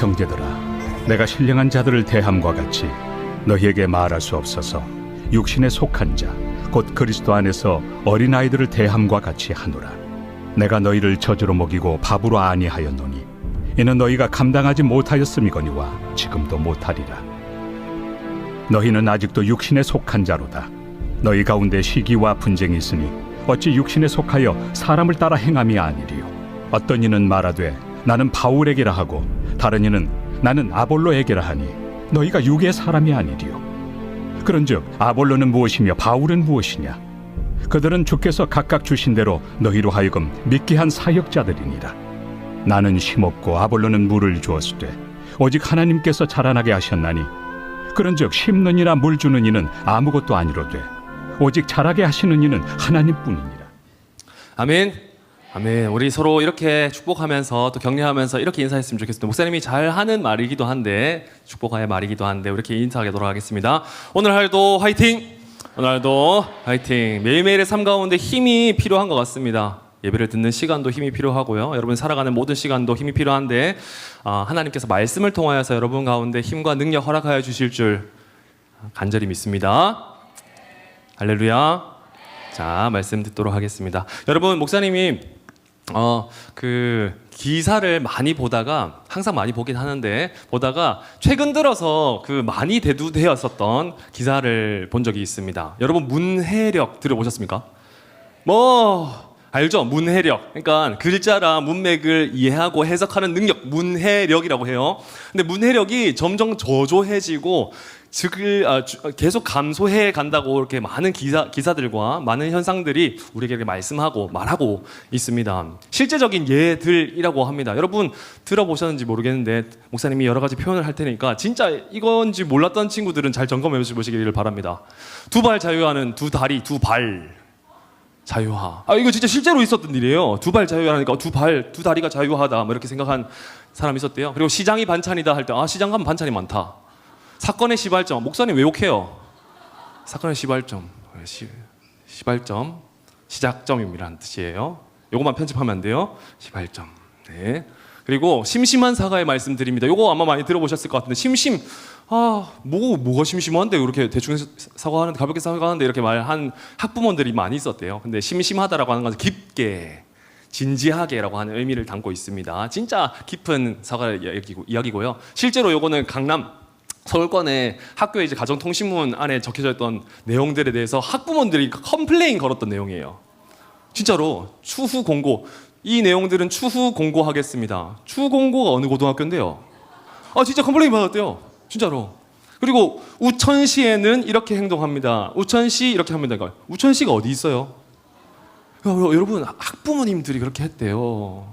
형제들아, 내가 신령한 자들을 대함과 같이 너희에게 말할 수 없어서 육신에 속한 자, 곧 그리스도 안에서 어린아이들을 대함과 같이 하노라. 내가 너희를 저주로 먹이고 밥으로 아니하였노니 이는 너희가 감당하지 못하였음이거니와 지금도 못하리라. 너희는 아직도 육신에 속한 자로다. 너희 가운데 시기와 분쟁이 있으니 어찌 육신에 속하여 사람을 따라 행함이 아니리요. 어떤 이는 말하되 나는 바울에게라 하고 다른 이는 나는 아볼로에게라 하니 너희가 육의 사람이 아니리요. 그런즉 아볼로는 무엇이며 바울은 무엇이냐? 그들은 주께서 각각 주신 대로 너희로 하여금 믿게 한 사역자들이니라. 나는 심었고 아볼로는 물을 주었으되 오직 하나님께서 자라나게 하셨나니 그런즉 심는 이나 물 주는 이는 아무것도 아니로되 오직 자라게 하시는 이는 하나님뿐이니라. 아멘. 아멘. 우리 서로 이렇게 축복하면서 또 격려하면서 이렇게 인사했으면 좋겠습니다. 목사님이 잘하는 말이기도 한데 축복할 말이기도 한데 이렇게 인사하도록 하겠습니다. 오늘 하루도 화이팅! 오늘 하루도 화이팅! 매일매일의 삶 가운데 힘이 필요한 것 같습니다. 예배를 듣는 시간도 힘이 필요하고요. 여러분 살아가는 모든 시간도 힘이 필요한데 하나님께서 말씀을 통하여서 여러분 가운데 힘과 능력 허락하여 주실 줄 간절히 믿습니다. 할렐루야. 자, 말씀 듣도록 하겠습니다. 여러분, 목사님이 그 기사를 많이 보다가 항상 많이 보긴 하는데 보다가 최근 들어서 그 많이 대두되었었던 기사를 본 적이 있습니다. 여러분 문해력 들어보셨습니까? 알죠? 문해력. 그러니까 글자랑 문맥을 이해하고 해석하는 능력, 문해력이라고 해요. 근데 문해력이 점점 저조해지고 계속 감소해 간다고 이렇게 많은 기사들과 많은 현상들이 우리에게 말씀하고 말하고 있습니다. 실제적인 예들이라고 합니다. 여러분 들어보셨는지 모르겠는데 목사님이 여러 가지 표현을 할 테니까 진짜 이건지 몰랐던 친구들은 잘 점검해 보시기를 바랍니다. 두 발 자유하는 두 다리, 두 발 자유화. 이거 진짜 실제로 있었던 일이에요. 두 발 자유하니까 두 다리가 자유하다. 뭐 이렇게 생각한 사람이 있었대요. 그리고 시장이 반찬이다 할 때 시장 가면 반찬이 많다. 사건의 시발점. 목사님 왜 욕해요? 사건의 시발점. 시발점. 시작점이라는 뜻이에요. 요것만 편집하면 안 돼요. 시발점. 네. 그리고 심심한 사과의 말씀 드립니다. 요거 아마 많이 들어보셨을 것 같은데 뭐가 심심한데 이렇게 대충 사과하는데 가볍게 사과하는데 이렇게 말한 학부모들이 많이 있었대요. 근데 심심하다라고 하는 것은 깊게 진지하게라고 하는 의미를 담고 있습니다. 진짜 깊은 사과의 이야기고요. 실제로 요거는 강남 서울권의 학교의 이제 가정통신문 안에 적혀져 있던 내용들에 대해서 학부모들이 컴플레인 걸었던 내용이에요. 진짜로 추후 공고. 이 내용들은 추후 공고하겠습니다. 추후 공고가 어느 고등학교인데요? 진짜 컴플레인 받았대요. 진짜로. 그리고 우천시에는 이렇게 행동합니다. 우천시 이렇게 합니다. 우천시가 어디 있어요? 여러분 학부모님들이 그렇게 했대요.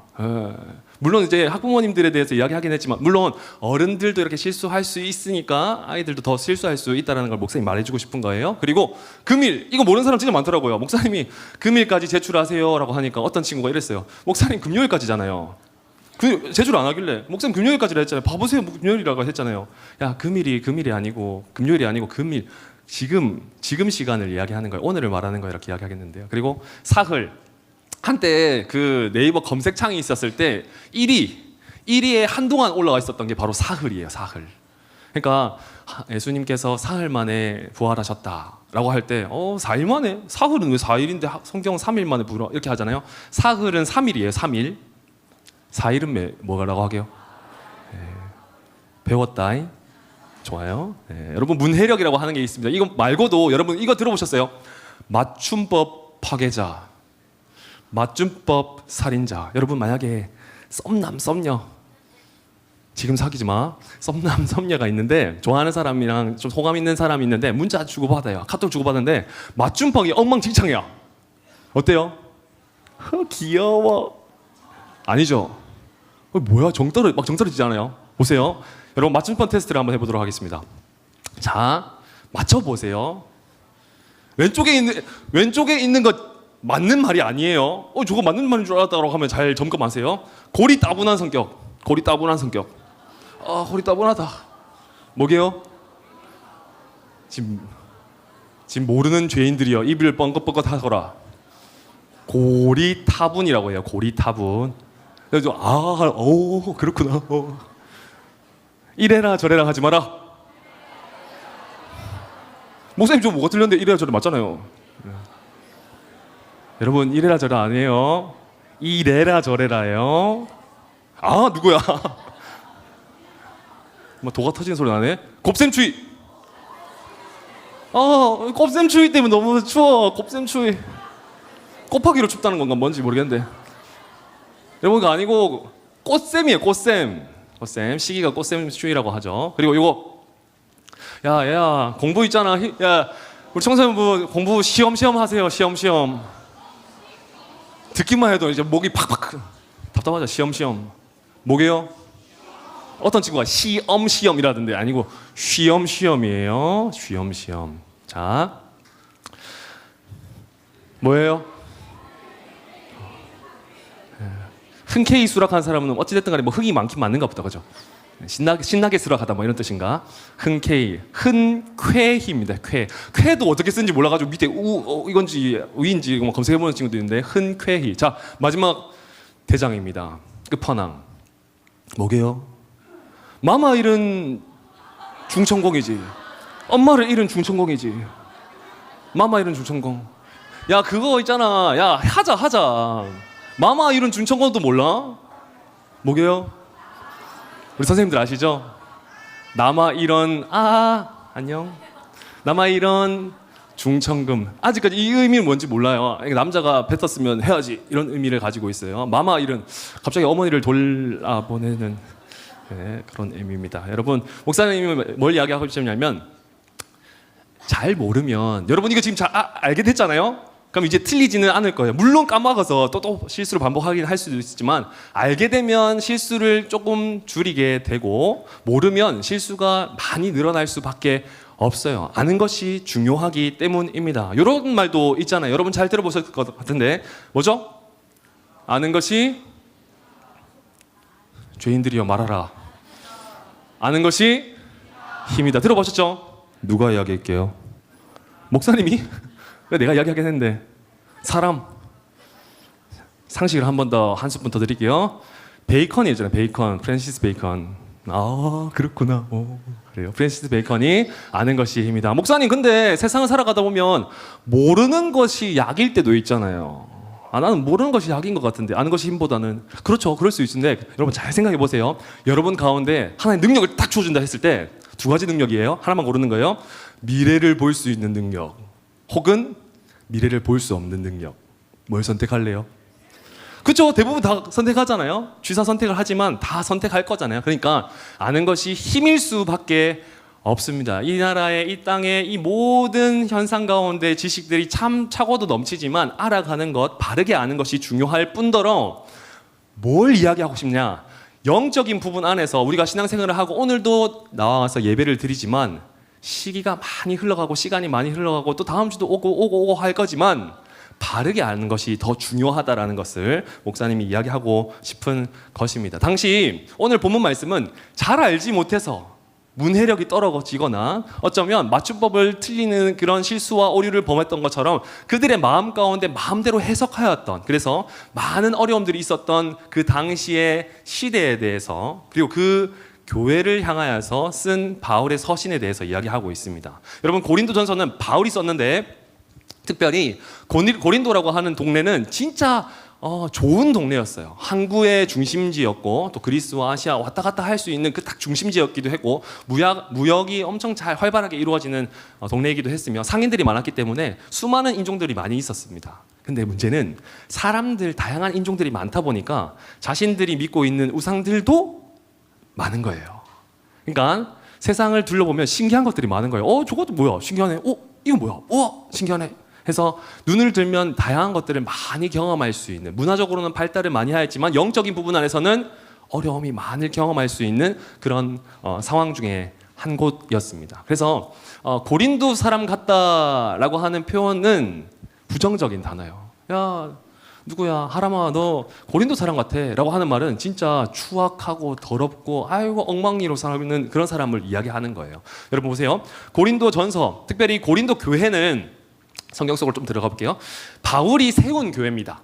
물론 이제 학부모님들에 대해서 이야기하긴 했지만 물론 어른들도 이렇게 실수할 수 있으니까 아이들도 더 실수할 수 있다는 걸 목사님이 말해주고 싶은 거예요. 그리고 금일, 이거 모르는 사람 진짜 많더라고요. 목사님이 금일까지 제출하세요 라고 하니까 어떤 친구가 이랬어요. 목사님 금요일까지잖아요. 제출 안 하길래 목사님 금요일까지라 했잖아요. 봐보세요, 금요일이라고 했잖아요. 야, 금요일이 아니고 금일, 지금 시간을 이야기하는 거예요. 오늘을 말하는 거예요. 이렇게 이야기하겠는데요. 그리고 사흘. 한때 그 네이버 검색창이 있었을 때 1위에 한동안 올라와 있었던 게 바로 사흘이에요. 사흘. 그러니까 예수님께서 사흘 만에 부활하셨다라고 할 때 4일 만에? 사흘은 왜 4일인데 성경 3일 만에 부활 이렇게 하잖아요. 사흘은 3일이에요. 3일. 4일은 뭐라고 하게요? 배웠다잉. 좋아요. 여러분 문해력이라고 하는 게 있습니다. 이거 말고도 여러분 이거 들어보셨어요? 맞춤법 파괴자. 맞춤법 살인자. 여러분 만약에 썸남 썸녀 지금 사귀지 마. 썸남 썸녀가 있는데 좋아하는 사람이랑 좀 호감 있는 사람이 있는데 문자 주고받아요. 카톡 주고받는데 맞춤법이 엉망진창이야. 어때요? 귀여워. 아니죠. 뭐야 정 떨어지지 않아요? 보세요. 여러분 맞춤법 테스트를 한번 해보도록 하겠습니다. 자 맞춰보세요. 왼쪽에 있는 것 맞는 말이 아니에요. 저거 맞는 말인 줄 알았다고 하면 잘 점검하세요. 고리 따분한 성격. 고리 따분하다. 뭐게요? 지금 모르는 죄인들이여 입을 뻥긋뻥긋 하거라. 고리타분이라고 해요. 고리타분. 그래서 그렇구나. 이래라 저래라 하지 마라. 목사님 저 뭐가 틀렸는데 이래라 저래라 맞잖아요. 여러분 이래라 저래라 아니에요. 이래라 저래라예요. 아 누구야? 뭐 도가 터지는 소리 나네. 곱셈추위. 곱셈추위 때문에 너무 추워. 곱셈추위. 곱하기로 춥다는 건가 뭔지 모르겠는데. 여러분 그거 아니고 꽃샘이에요. 꽃샘. 꽃샘. 시기가 꽃샘추위라고 하죠. 그리고 이거 야 공부 있잖아. 야 우리 청소년부 공부 시험 하세요. 시험. 듣기만 해도 이제 목이 팍팍 답답하죠. 시험. 뭐게요? 어떤 친구가 시험이라던데 아니고 시험이에요. 시험. 자, 뭐예요? 흔쾌히 수락한 사람은 어찌됐든 간에 뭐 흥이 많긴 많는가 보다, 그죠? 신나게 수락하다 뭐 이런 뜻인가? 흔쾌히, 흔쾌히입니다. 쾌도 어떻게 쓰는지 몰라가지고 밑에 이건지 우인지 뭐 검색해보는 친구도 있는데 흔쾌히. 자, 마지막 대장입니다. 끝판왕. 뭐게요? 마마 잃은 중천공이지. 엄마를 잃은 중천공이지. 마마 잃은 중천공. 야 그거 있잖아. 야 하자. 마마 잃은 중천공도 몰라? 뭐게요? 우리 선생님들 아시죠? 남아 잃은 안녕. 남아 잃은 중천금. 아직까지 이 의미는 뭔지 몰라요. 남자가 뱉었으면 해야지 이런 의미를 가지고 있어요. 마마 잃은 갑자기 어머니를 돌아보내는 그런 의미입니다. 여러분 목사님이 뭘 이야기하고 싶냐면 잘 모르면 여러분 이거 지금 잘 알게 됐잖아요. 그럼 이제 틀리지는 않을 거예요. 물론 까먹어서 또 실수를 반복하긴 할 수도 있지만 알게 되면 실수를 조금 줄이게 되고 모르면 실수가 많이 늘어날 수밖에 없어요. 아는 것이 중요하기 때문입니다. 이런 말도 있잖아요. 여러분 잘 들어보셨을 것 같은데 뭐죠? 아는 것이 죄인들이여 말하라. 아는 것이 힘이다. 들어보셨죠? 누가 이야기할게요? 목사님이? 내가 이야기하겠는데 사람 상식을 한 번 더 한 스푼 더 드릴게요. 베이컨이 있잖아요. 프랜시스 베이컨. 그렇구나. 그래요. 프랜시스 베이컨이 아는 것이 힘이다. 목사님 근데 세상을 살아가다 보면 모르는 것이 약일 때도 있잖아요. 나는 모르는 것이 약인 것 같은데 아는 것이 힘보다는. 그렇죠. 그럴 수 있는데 여러분 잘 생각해 보세요. 여러분 가운데 하나의 능력을 딱 주어준다 했을 때 두 가지 능력이에요. 하나만 고르는 거예요. 미래를 볼 수 있는 능력 혹은 미래를 볼 수 없는 능력. 뭘 선택할래요? 그렇죠. 대부분 다 선택하잖아요. 쥐사 선택을 하지만 다 선택할 거잖아요. 그러니까 아는 것이 힘일 수밖에 없습니다. 이 나라의 이 땅의 이 모든 현상 가운데 지식들이 참 차고도 넘치지만 알아가는 것, 바르게 아는 것이 중요할 뿐더러 뭘 이야기하고 싶냐? 영적인 부분 안에서 우리가 신앙생활을 하고 오늘도 나와서 예배를 드리지만 시기가 많이 흘러가고 시간이 많이 흘러가고 또 다음 주도 오고 할 거지만 바르게 아는 것이 더 중요하다라는 것을 목사님이 이야기하고 싶은 것입니다. 당시 오늘 본문 말씀은 잘 알지 못해서 문해력이 떨어지거나 어쩌면 맞춤법을 틀리는 그런 실수와 오류를 범했던 것처럼 그들의 마음 가운데 마음대로 해석하였던, 그래서 많은 어려움들이 있었던 그 당시의 시대에 대해서 그리고 그 교회를 향하여서 쓴 바울의 서신에 대해서 이야기하고 있습니다. 여러분 고린도전서는 바울이 썼는데 특별히 고린도라고 하는 동네는 진짜 좋은 동네였어요. 항구의 중심지였고 또 그리스와 아시아 왔다 갔다 할 수 있는 그 딱 중심지였기도 했고 무역이 엄청 잘 활발하게 이루어지는 동네이기도 했으며 상인들이 많았기 때문에 수많은 인종들이 많이 있었습니다. 근데 문제는 사람들 다양한 인종들이 많다 보니까 자신들이 믿고 있는 우상들도 많은 거예요. 그러니까 세상을 둘러보면 신기한 것들이 많은 거예요. 저것도 뭐야? 신기하네. 이거 뭐야? 신기하네. 해서 눈을 들면 다양한 것들을 많이 경험할 수 있는, 문화적으로는 발달을 많이 하였지만 영적인 부분 안에서는 어려움이 많이 경험할 수 있는 그런 상황 중에 한 곳이었습니다. 그래서 고린도 사람 같다라고 하는 표현은 부정적인 단어예요. 야 누구야 하람아 너 고린도 사람 같아 라고 하는 말은 진짜 추악하고 더럽고 아이고 엉망이로 살아있는 그런 사람을 이야기하는 거예요. 여러분 보세요. 고린도 전서, 특별히 고린도 교회는 성경 속으로 좀 들어가 볼게요. 바울이 세운 교회입니다.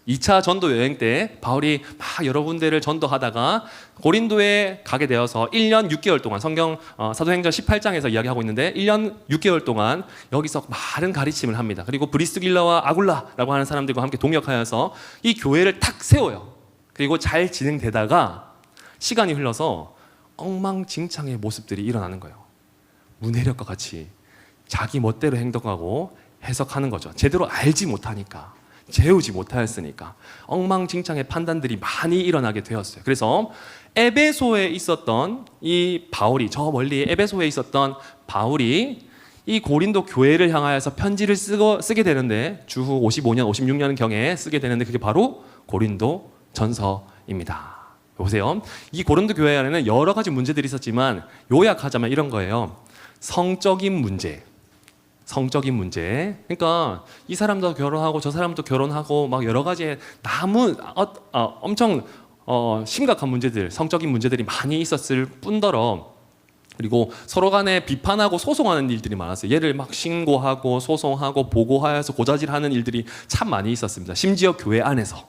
2차 전도 여행 때 바울이 막 여러 군데를 전도하다가 고린도에 가게 되어서 1년 6개월 동안 성경 사도행전 18장에서 이야기하고 있는데 1년 6개월 동안 여기서 많은 가르침을 합니다. 그리고 브리스길라와 아굴라라고 하는 사람들과 함께 동역하여서 이 교회를 탁 세워요. 그리고 잘 진행되다가 시간이 흘러서 엉망진창의 모습들이 일어나는 거예요. 문해력과 같이 자기 멋대로 행동하고 해석하는 거죠. 제대로 알지 못하니까, 재우지 못하였으니까 엉망진창의 판단들이 많이 일어나게 되었어요. 그래서 에베소에 있었던 이 바울이, 저 멀리 에베소에 있었던 바울이 이 고린도 교회를 향하여서 편지를 쓰게 되는데 주후 55년, 56년 경에 쓰게 되는데 그게 바로 고린도 전서입니다. 보세요. 이 고린도 교회 안에는 여러 가지 문제들이 있었지만 요약하자면 이런 거예요. 성적인 문제. 그러니까 이 사람도 결혼하고 저 사람도 결혼하고 막 여러 가지 엄청 심각한 문제들, 성적인 문제들이 많이 있었을 뿐더러 그리고 서로 간에 비판하고 소송하는 일들이 많았어요. 얘를 막 신고하고 소송하고 보고하여서 고자질하는 일들이 참 많이 있었습니다. 심지어 교회 안에서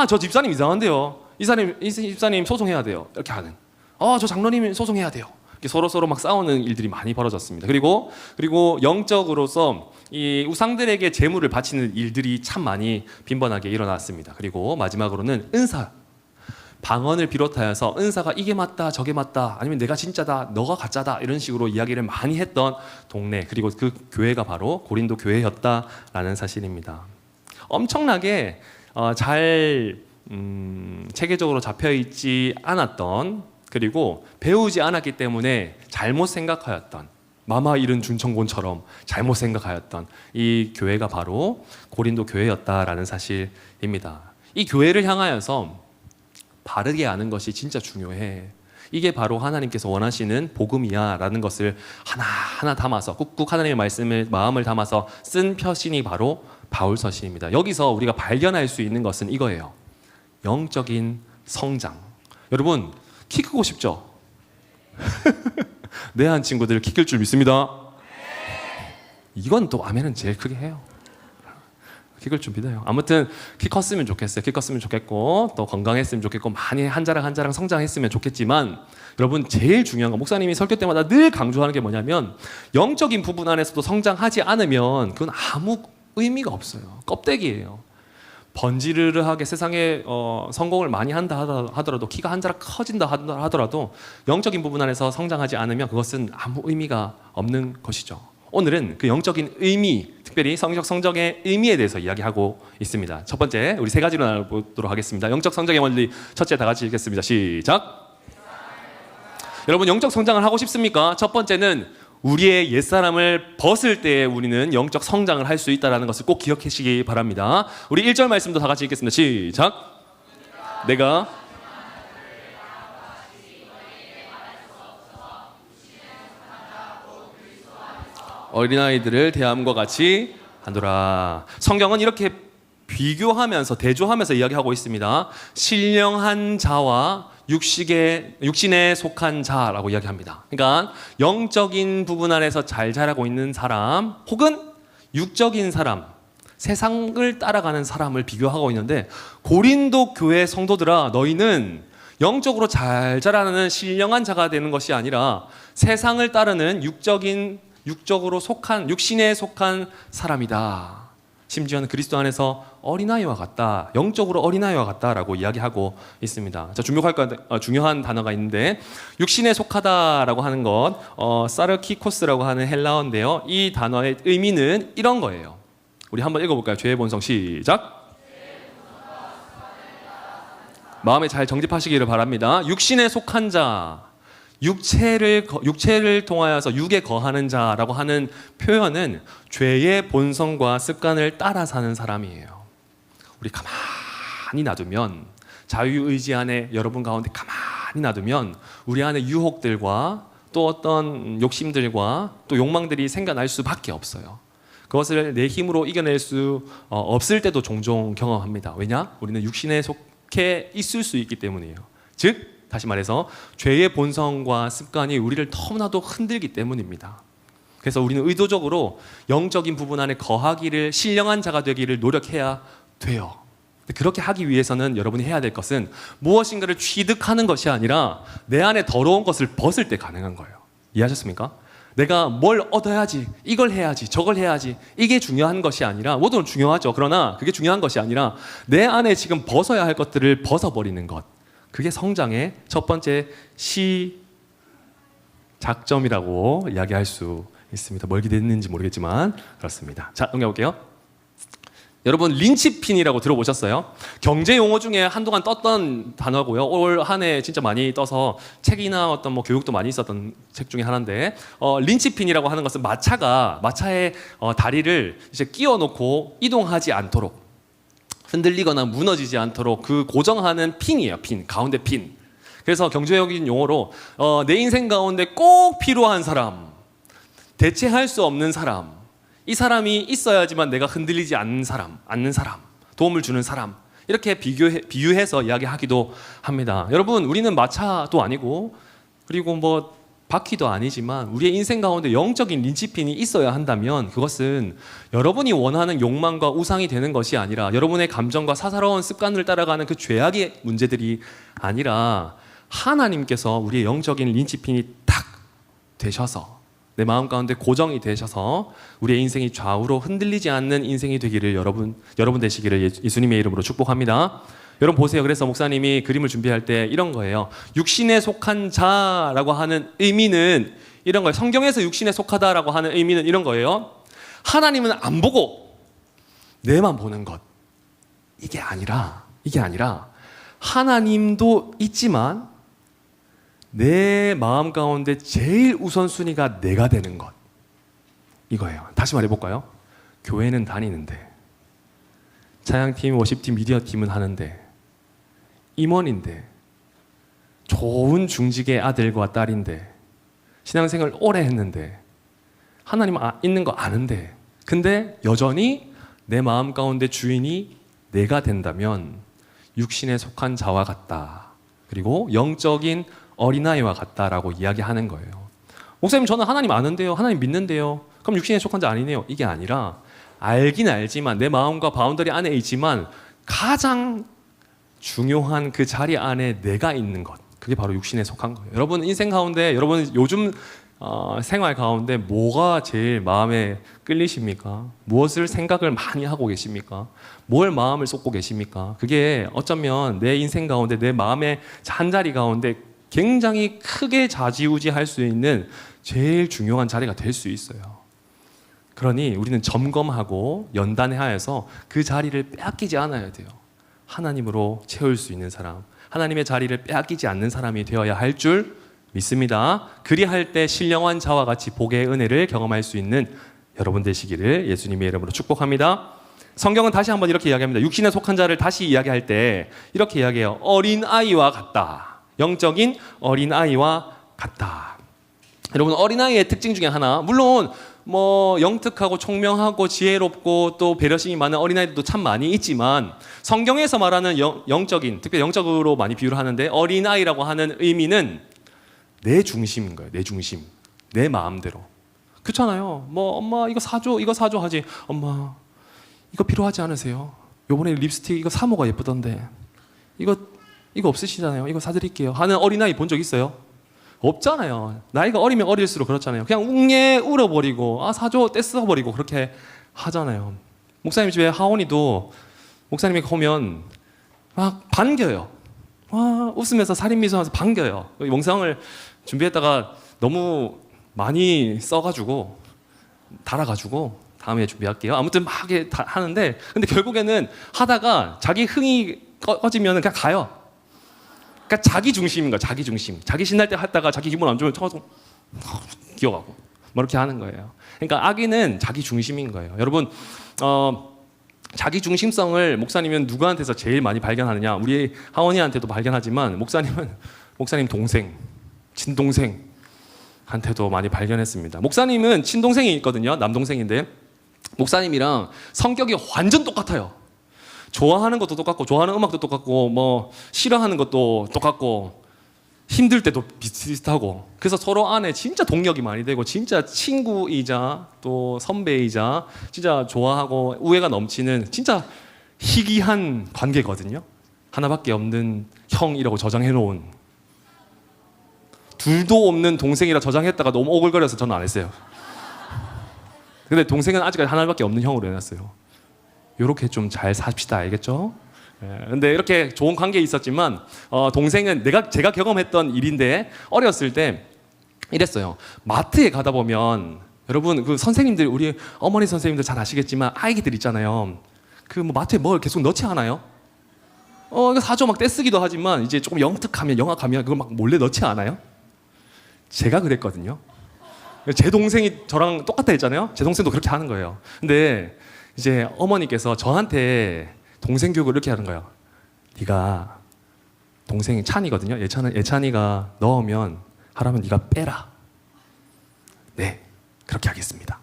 저 집사님 이상한데요. 이 집사님 소송해야 돼요. 이렇게 하는. 저 장로님 소송해야 돼요. 서로 막 싸우는 일들이 많이 벌어졌습니다. 그리고 영적으로서 이 우상들에게 제물을 바치는 일들이 참 많이 빈번하게 일어났습니다. 그리고 마지막으로는 은사, 방언을 비롯하여서 은사가 이게 맞다 저게 맞다 아니면 내가 진짜다 너가 가짜다 이런 식으로 이야기를 많이 했던 동네, 그리고 그 교회가 바로 고린도 교회였다라는 사실입니다. 엄청나게 잘 체계적으로 잡혀있지 않았던, 그리고 배우지 않았기 때문에 잘못 생각하였던, 마마 잃은 준청곤처럼 잘못 생각하였던 이 교회가 바로 고린도 교회였다라는 사실입니다. 이 교회를 향하여서 바르게 아는 것이 진짜 중요해. 이게 바로 하나님께서 원하시는 복음이야 라는 것을 하나하나 담아서 꾹꾹 하나님의 말씀을 마음을 담아서 쓴 표신이 바로 바울서신입니다. 여기서 우리가 발견할 수 있는 것은 이거예요. 영적인 성장. 여러분 키 크고 싶죠? 내한 친구들 키 클 줄 믿습니다. 이건 또 아멘은 제일 크게 해요. 키 클 줄 믿어요. 아무튼 키 컸으면 좋겠어요. 키 컸으면 좋겠고 또 건강했으면 좋겠고 많이 한 자랑 성장했으면 좋겠지만 여러분 제일 중요한 건 목사님이 설교 때마다 늘 강조하는 게 뭐냐면 영적인 부분 안에서도 성장하지 않으면 그건 아무 의미가 없어요. 껍데기예요. 번지르르하게 세상에 성공을 많이 한다 하더라도 키가 한 자락 커진다 하더라도 영적인 부분 안에서 성장하지 않으면 그것은 아무 의미가 없는 것이죠. 오늘은 그 영적인 의미, 특별히 성적 성장의 의미에 대해서 이야기하고 있습니다. 첫 번째, 우리 세 가지로 나눠보도록 하겠습니다. 영적 성장의 원리, 첫째 다 같이 읽겠습니다. 시작. 여러분 영적 성장을 하고 싶습니까? 첫 번째는 우리의 옛사람을 벗을 때 우리는 영적 성장을 할 수 있다는 것을 꼭 기억하시기 바랍니다. 우리 1절 말씀도 다 같이 읽겠습니다. 시작. 내가 어린아이들을 대함과 같이 하노라. 성경은 이렇게 비교하면서 대조하면서 이야기하고 있습니다. 신령한 자와 육신에 속한 자라고 이야기합니다. 그러니까 영적인 부분 안에서 잘 자라고 있는 사람 혹은 육적인 사람, 세상을 따라가는 사람을 비교하고 있는데 고린도 교회 성도들아 너희는 영적으로 잘 자라는 신령한 자가 되는 것이 아니라 세상을 따르는 육적으로 속한 육신에 속한 사람이다. 심지어는 그리스도 안에서 어린아이와 같다, 영적으로 어린아이와 같다라고 이야기하고 있습니다. 자, 중요한 단어가 있는데 육신에 속하다라고 하는 것, 사르키코스라고 하는 헬라어인데요. 이 단어의 의미는 이런 거예요. 우리 한번 읽어볼까요? 죄의 본성 시작. 마음에 잘 정립하시기를 바랍니다. 육신에 속한 자, 육체를 통하여서 육에 거하는 자라고 하는 표현은 죄의 본성과 습관을 따라 사는 사람이에요. 우리 가만히 놔두면, 자유의지 안에 여러분 가운데 가만히 놔두면 우리 안에 유혹들과 또 어떤 욕심들과 또 욕망들이 생겨날 수밖에 없어요. 그것을 내 힘으로 이겨낼 수 없을 때도 종종 경험합니다. 왜냐? 우리는 육신에 속해 있을 수 있기 때문이에요. 즉 다시 말해서 죄의 본성과 습관이 우리를 너무나도 흔들기 때문입니다. 그래서 우리는 의도적으로 영적인 부분 안에 거하기를, 신령한 자가 되기를 노력해야 돼요. 근데 그렇게 하기 위해서는 여러분이 해야 될 것은 무엇인가를 취득하는 것이 아니라 내 안에 더러운 것을 벗을 때 가능한 거예요. 이해하셨습니까? 내가 뭘 얻어야지, 이걸 해야지, 저걸 해야지, 이게 중요한 것이 아니라, 뭐든 중요하죠. 그러나 그게 중요한 것이 아니라 내 안에 지금 벗어야 할 것들을 벗어버리는 것. 그게 성장의 첫 번째 시작점이라고 이야기할 수 있습니다. 뭘 기대했는지 모르겠지만 그렇습니다. 자, 넘겨볼게요. 여러분 린치핀이라고 들어보셨어요? 경제 용어 중에 한동안 떴던 단어고요. 올 한 해 진짜 많이 떠서 책이나 어떤 뭐 교육도 많이 있었던 책 중에 하나인데, 린치핀이라고 하는 것은 마차의 다리를 이제 끼워 놓고 이동하지 않도록, 흔들리거나 무너지지 않도록 그 고정하는 핀이에요. 핀, 가운데 핀. 그래서 경제적인 용어로 내 인생 가운데 꼭 필요한 사람, 대체할 수 없는 사람, 이 사람이 있어야지만 내가 흔들리지 않는 사람, 도움을 주는 사람, 이렇게 비유해서 이야기하기도 합니다. 여러분, 우리는 마차도 아니고 그리고 뭐 바퀴도 아니지만 우리의 인생 가운데 영적인 린치핀이 있어야 한다면 그것은 여러분이 원하는 욕망과 우상이 되는 것이 아니라 여러분의 감정과 사사로운 습관을 따라가는 그 죄악의 문제들이 아니라 하나님께서 우리의 영적인 린치핀이 딱 되셔서 내 마음 가운데 고정이 되셔서 우리의 인생이 좌우로 흔들리지 않는 인생이 되기를 여러분 되시기를 예수님의 이름으로 축복합니다. 여러분 보세요. 그래서 목사님이 그림을 준비할 때 이런 거예요. 육신에 속한 자라고 하는 의미는 이런 거예요. 성경에서 육신에 속하다라고 하는 의미는 이런 거예요. 하나님은 안 보고 내만 보는 것. 이게 아니라 하나님도 있지만 내 마음 가운데 제일 우선순위가 내가 되는 것. 이거예요. 다시 말해볼까요? 교회는 다니는데, 찬양팀, 워십팀, 미디어팀은 하는데, 임원인데, 좋은 중직의 아들과 딸인데, 신앙생활 오래 했는데, 하나님 있는 거 아는데, 근데 여전히 내 마음 가운데 주인이 내가 된다면 육신에 속한 자와 같다. 그리고 영적인 어린아이와 같다라고 이야기하는 거예요. 목사님, 저는 하나님 아는데요, 하나님 믿는데요, 그럼 육신에 속한 자 아니네요. 이게 아니라 알긴 알지만 내 마음과 바운더리 안에 있지만 가장 중요한 그 자리 안에 내가 있는 것, 그게 바로 육신에 속한 거예요. 여러분 인생 가운데, 여러분 요즘 생활 가운데 뭐가 제일 마음에 끌리십니까? 무엇을 생각을 많이 하고 계십니까? 뭘 마음을 쏟고 계십니까? 그게 어쩌면 내 인생 가운데, 내 마음의 한자리 가운데 굉장히 크게 좌지우지할 수 있는 제일 중요한 자리가 될 수 있어요. 그러니 우리는 점검하고 연단하여서 그 자리를 빼앗기지 않아야 돼요. 하나님으로 채울 수 있는 사람, 하나님의 자리를 빼앗기지 않는 사람이 되어야 할 줄 믿습니다. 그리할 때 신령한 자와 같이 복의 은혜를 경험할 수 있는 여러분 되시기를 예수님의 이름으로 축복합니다. 성경은 다시 한번 이렇게 이야기합니다. 육신에 속한 자를 다시 이야기할 때 이렇게 이야기해요. 어린아이와 같다. 영적인 어린아이와 같다. 여러분, 어린아이의 특징 중에 하나, 물론 뭐 영특하고 총명하고 지혜롭고 또 배려심이 많은 어린아이들도 참 많이 있지만, 성경에서 말하는 영적인, 특별히 영적으로 많이 비유를 하는데, 어린아이라고 하는 의미는 내 중심인 거예요. 내 중심, 내 마음대로. 그렇잖아요. 뭐 엄마 이거 사줘 하지, 엄마 이거 필요하지 않으세요? 요번에 립스틱 이거 사모가 예쁘던데 이거 없으시잖아요. 이거 사드릴게요 하는 어린아이 본 적 있어요? 없잖아요. 나이가 어리면 어릴수록 그렇잖아요. 그냥 웅에 울어버리고 사줘 떼써버리고 그렇게 하잖아요. 목사님 집에 하원이도 목사님이 오면 막 반겨요. 와, 웃으면서 살인미소하면서 반겨요. 영상을 준비했다가 너무 많이 써가지고 달아가지고 다음에 준비할게요. 아무튼 막 하는데, 근데 결국에는 하다가 자기 흥이 꺼지면 그냥 가요. 그러니까 자기 중심인 거야. 자기 중심. 자기 신날 때 했다가 자기 기분 안 좋으면 쳐서 기어가고 뭐 이렇게 하는 거예요. 그러니까 악인은 자기 중심인 거예요. 여러분, 자기 중심성을 목사님은 누구한테서 제일 많이 발견하느냐? 우리 하원이한테도 발견하지만 목사님 동생, 친동생한테도 많이 발견했습니다. 목사님은 친동생이 있거든요. 남동생인데 목사님이랑 성격이 완전 똑같아요. 좋아하는 것도 똑같고, 좋아하는 음악도 똑같고, 뭐 싫어하는 것도 똑같고, 힘들 때도 비슷하고, 그래서 서로 안에 진짜 동력이 많이 되고, 진짜 친구이자 또 선배이자 진짜 좋아하고 우애가 넘치는 진짜 희귀한 관계거든요. 하나밖에 없는 형이라고 저장해놓은, 둘도 없는 동생이라 저장했다가 너무 오글거려서 저는 안 했어요. 근데 동생은 아직까지 하나밖에 없는 형으로 해놨어요. 이렇게 좀 잘 삽시다, 알겠죠? 근데 이렇게 좋은 관계에 있었지만 동생은 제가 경험했던 일인데, 어렸을 때 이랬어요. 마트에 가다 보면 여러분 그 선생님들, 우리 어머니 선생님들 잘 아시겠지만 아이들 있잖아요. 그 뭐 마트에 뭘 계속 넣지 않아요? 이거 사줘 막 떼쓰기도 하지만 이제 조금 영특하면, 영악하면 그걸 막 몰래 넣지 않아요? 제가 그랬거든요. 제 동생이 저랑 똑같다 했잖아요. 제 동생도 그렇게 하는 거예요. 근데 이제 어머니께서 저한테 동생 교육을 이렇게 하는 거예요. 네가, 동생이 찬이거든요. 예찬이가 넣으면 하라면 네가 빼라. 네, 그렇게 하겠습니다.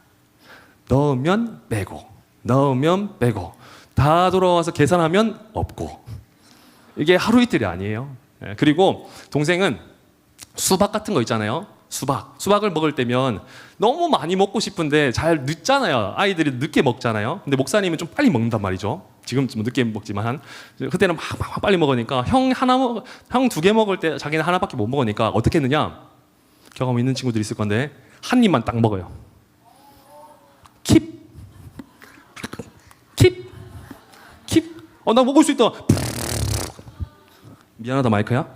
넣으면 빼고, 넣으면 빼고, 다 돌아와서 계산하면 없고. 이게 하루 이틀이 아니에요. 그리고 동생은 수박 같은 거 있잖아요. 수박을 먹을 때면 너무 많이 먹고 싶은데 잘 늦잖아요. 아이들이 늦게 먹잖아요. 근데 목사님은 좀 빨리 먹는단 말이죠. 지금 좀 늦게 먹지만 그때는 막 빨리 먹으니까 형 2개 먹을 때 자기는 하나밖에 못 먹으니까 어떻게 했느냐? 경험 있는 친구들 있을 건데 한 입만 딱 먹어요. 킵. 나 먹을 수 있다. 미안하다 마이크야.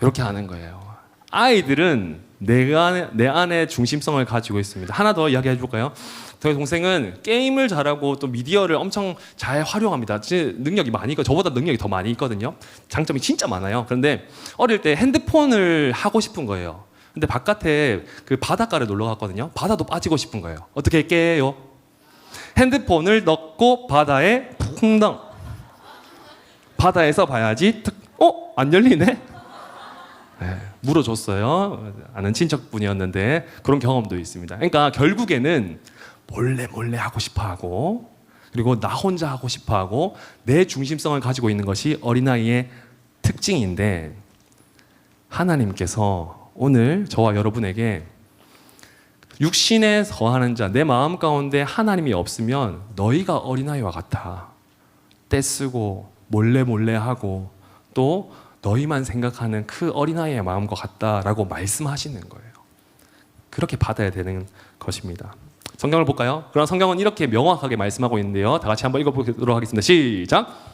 이렇게 하는 거예요. 아이들은 내 안에 중심성을 가지고 있습니다. 하나 더 이야기해 줄까요? 저희 동생은 게임을 잘하고 또 미디어를 엄청 잘 활용합니다. 능력이 많이 있고 저보다 능력이 더 많이 있거든요. 장점이 진짜 많아요. 그런데 어릴 때 핸드폰을 하고 싶은 거예요. 근데 바깥에 그 바닷가를 놀러 갔거든요. 바다도 빠지고 싶은 거예요. 어떻게 할게요? 핸드폰을 넣고 바다에 풍덩. 바다에서 봐야지. 안 열리네? 네, 물어줬어요. 아는 친척분이었는데 그런 경험도 있습니다. 그러니까 결국에는 몰래 하고 싶어하고, 그리고 나 혼자 하고 싶어하고, 내 중심성을 가지고 있는 것이 어린아이의 특징인데, 하나님께서 오늘 저와 여러분에게 육신에 거하는 자, 내 마음 가운데 하나님이 없으면 너희가 어린아이와 같아. 떼쓰고 몰래 하고 또 너희만 생각하는 그 어린아이의 마음과 같다라고 말씀하시는 거예요. 그렇게 받아야 되는 것입니다. 성경을 볼까요? 그럼 성경은 이렇게 명확하게 말씀하고 있는데요. 다 같이 한번 읽어보도록 하겠습니다. 시작!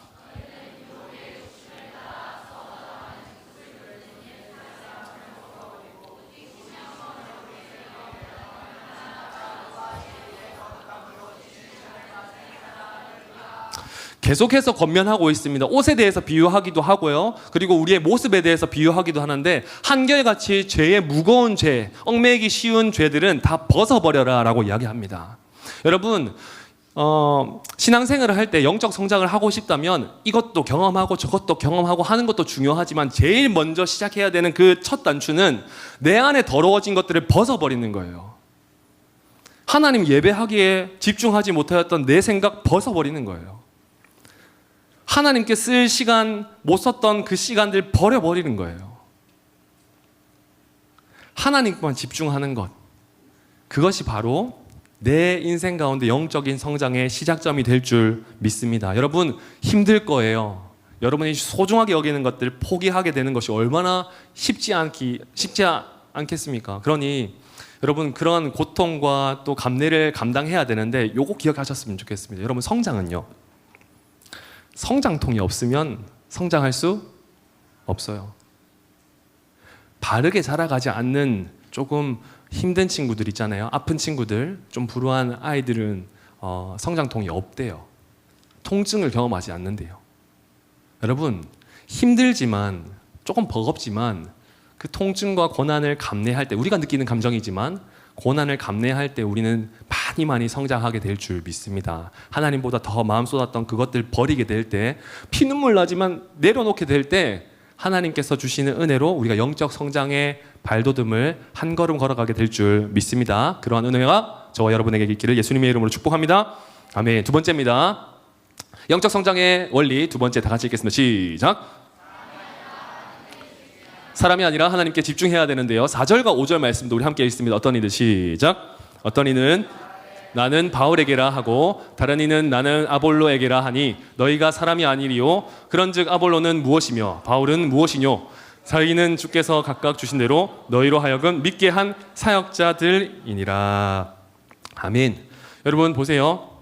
계속해서 권면하고 있습니다. 옷에 대해서 비유하기도 하고요. 그리고 우리의 모습에 대해서 비유하기도 하는데, 한결같이 죄의 무거운 죄, 얽매이기 쉬운 죄들은 다 벗어버려라 라고 이야기합니다. 여러분, 신앙생활을 할 때 영적 성장을 하고 싶다면 이것도 경험하고 저것도 경험하고 하는 것도 중요하지만 제일 먼저 시작해야 되는 그 첫 단추는 내 안에 더러워진 것들을 벗어버리는 거예요. 하나님 예배하기에 집중하지 못하였던 내 생각 벗어버리는 거예요. 하나님께 쓸 시간 못 썼던 그 시간들 버려버리는 거예요. 하나님만 집중하는 것, 그것이 바로 내 인생 가운데 영적인 성장의 시작점이 될 줄 믿습니다. 여러분, 힘들 거예요. 여러분이 소중하게 여기는 것들 포기하게 되는 것이 얼마나 쉽지 않겠습니까? 그러니 여러분, 그런 고통과 또 감내를 감당해야 되는데 요거 기억하셨으면 좋겠습니다. 여러분, 성장은요, 성장통이 없으면 성장할 수 없어요. 바르게 자라가지 않는 조금 힘든 친구들 있잖아요. 아픈 친구들, 좀 불우한 아이들은 성장통이 없대요. 통증을 경험하지 않는데요. 여러분, 힘들지만 조금 버겁지만 그 통증과 고난을 감내할 때, 우리가 느끼는 감정이지만 고난을 감내할 때 우리는 많이 성장하게 될 줄 믿습니다. 하나님보다 더 마음 쏟았던 그것들 버리게 될 때, 피눈물 나지만 내려놓게 될 때 하나님께서 주시는 은혜로 우리가 영적 성장의 발돋움을 한 걸음 걸어가게 될 줄 믿습니다. 그러한 은혜가 저와 여러분에게 있기를 예수님의 이름으로 축복합니다. 아멘. 두 번째입니다. 영적 성장의 원리 두 번째 다 같이 읽겠습니다. 시작! 사람이 아니라 하나님께 집중해야 되는데요. 4절과 5절 말씀도 우리 함께 읽습니다. 어떤 이들 시작. 어떤 이는 나는 바울에게라 하고 다른 이는 나는 아볼로에게라 하니 너희가 사람이 아니리요 그런즉 아볼로는 무엇이며 바울은 무엇이뇨 자기는 주께서 각각 주신 대로 너희로 하여금 믿게 한 사역자들이니라. 아멘. 여러분 보세요.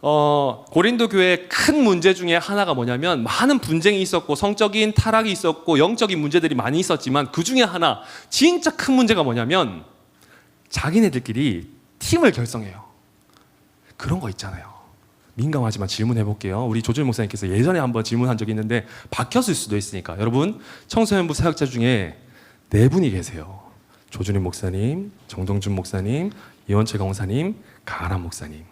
고린도 교회의 큰 문제 중에 하나가 뭐냐면 많은 분쟁이 있었고 성적인 타락이 있었고 영적인 문제들이 많이 있었지만 그 중에 하나 진짜 큰 문제가 뭐냐면 자기네들끼리 팀을 결성해요. 그런 거 있잖아요. 민감하지만 질문해 볼게요. 우리 조준 목사님께서 예전에 한번 질문한 적이 있는데 바뀌었을 수도 있으니까 여러분 청소년부 사역자 중에 4분이 계세요. 조준임 목사님, 정동준 목사님, 이원철 강사님, 가람 목사님.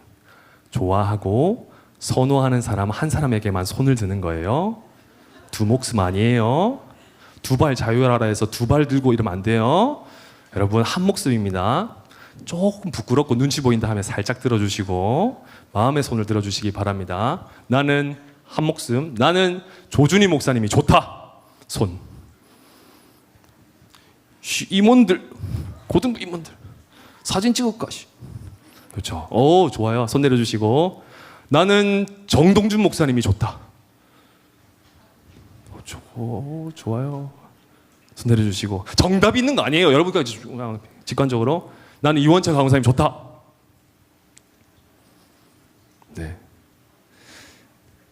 좋아하고 선호하는 사람 한 사람에게만 손을 드는 거예요. 2 목숨 아니에요. 2발 자유하라 해서 2발 들고 이러면 안 돼요. 여러분 한 목숨입니다. 조금 부끄럽고 눈치 보인다 하면 살짝 들어주시고 마음의 손을 들어주시기 바랍니다. 나는 한 목숨, 나는 조준희 목사님이 좋다. 손. 임원들, 고등부 임원들 사진 찍을까? 그렇죠. 오 좋아요. 손 내려주시고 나는 정동준 목사님이 좋다. 오, 좋아요. 손 내려주시고 정답이 있는 거 아니에요. 여러분까지 그냥 직관적으로 나는 이원철 강사님 좋다. 네.